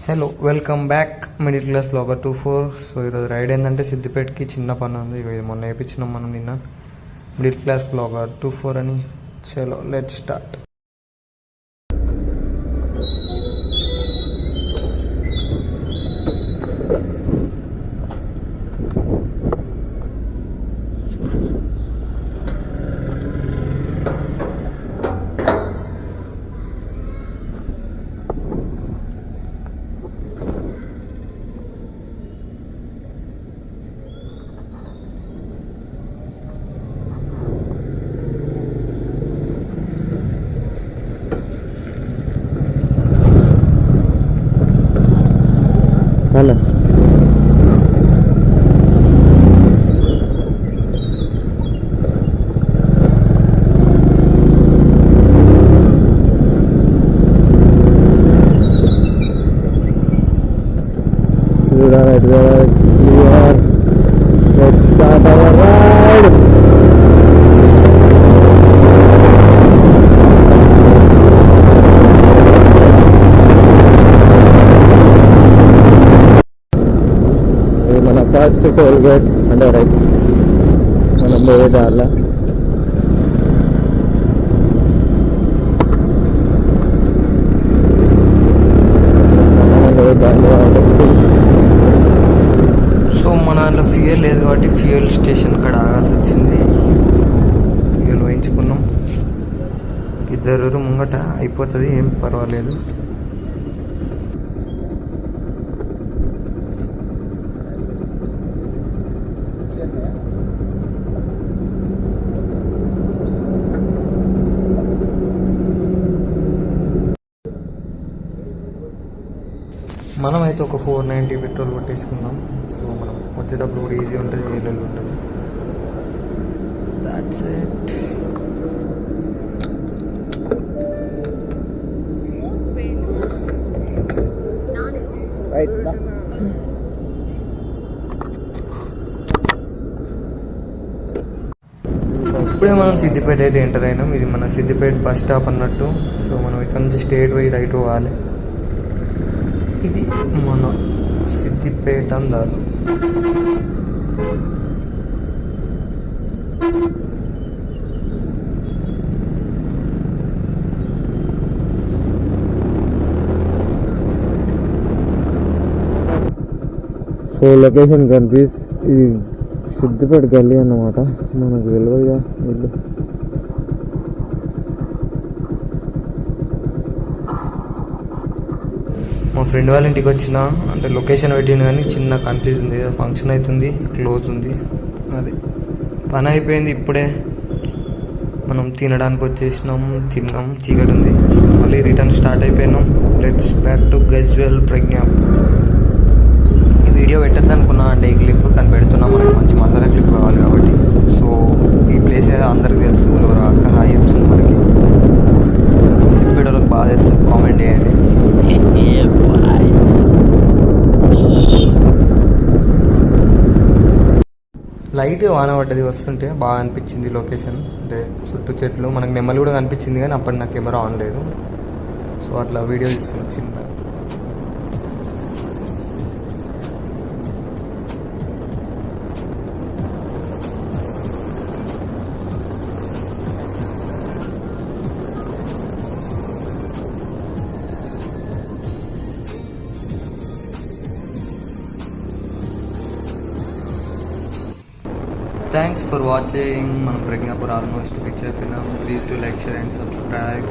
Hello, welcome back middle class blogger 24. So ఈరోజు ride ఏంటంటే సిద్దిపేటకి చిన్న పని ఉంది. ఇది మొన్న వేయించినాం మనం నిన్న. మిడిల్ క్లాస్ బ్లాగర్ 24 అని. చలో లెట్స్ స్టార్ట్. హలో, మన ఫస్ట్ టోల్ గేట్ అంటే రైట్ మనం పోయే దారిలో సో మన దాంట్లో ఫ్యూయల్ లేదు కాబట్టి ఫ్యూయల్ స్టేషన్ అక్కడ ఆగాల్సి వచ్చింది. ఫ్యూయల్ వేయించుకున్నాం. ఇద్దరు ముంగట అయిపోతుంది, ఏం పర్వాలేదు. మనం అయితే ఒక 490 పెట్రోల్ కొట్టేసుకుందాం. సో మనం వచ్చేటప్పుడు కూడా ఈజీ ఉంటుంది, ఏళ్ళు ఉంటుంది. That's it. ఇప్పుడే మనం సిద్దిపేట అయితే ఎంటర్ అయినాం. ఇది మన సిద్దిపేట బస్ స్టాప్ అన్నట్టు. సో మనం ఇక్కడ నుంచి స్ట్రేట్ పోయి రైట్ పోవాలి. ఇది మన సిద్దిపేట దారి. సో లొకేషన్ కనిపిస్ ఇది సిద్దిపేట గల్లీ అన్నమాట. మనకు తెలియదుగా ఇల్లు. మా ఫ్రెండ్ వాళ్ళ ఇంటికి వచ్చిన అంటే లొకేషన్ పెట్టింది కానీ చిన్న కన్ఫ్యూజ్ ఉంది. ఫంక్షన్ అవుతుంది, క్లోజ్ ఉంది. అది పని అయిపోయింది. ఇప్పుడే మనం తినడానికి వచ్చేసినాం, తిన్నాం, చీకటి ఉంది. మళ్ళీ రిటర్న్ స్టార్ట్ అయిపోయినాం. లెట్స్ బ్యాక్ టు గజ్వేల్ ప్రజ్ఞా. ఈ వీడియో పెట్టద్దు అనుకున్నా, డే క్లిప్ కానీ పెడుతున్నాం. మనకి మంచి మసాలా క్లిప్ కావాలి కాబట్టి. సో ఈ ప్లేస్ ఏదో అందరికి తెలుసు. ఎవరు అక్క హాయి చెప్తుంది మనకి. సిద్దిపేట వాళ్ళకి బాగా తెలుసు, కామెంట్ చేయండి. లైట్ వాన పడ్డది వస్తుంటే బాగా అనిపించింది లొకేషన్. అంటే చుట్టూ చెట్లు, మనకు నెమ్మలు కూడా కనిపించింది కానీ అప్పటి నా కెమెరా ఆన్ లేదు. సో అట్లా వీడియో తీస్తుంది చిన్న. Thanks for watching. మనం ప్రజ్ఞాపూర్ ఆల్మోస్ట్ రీచ్ అయిపోయినాం. Please do like, share and subscribe.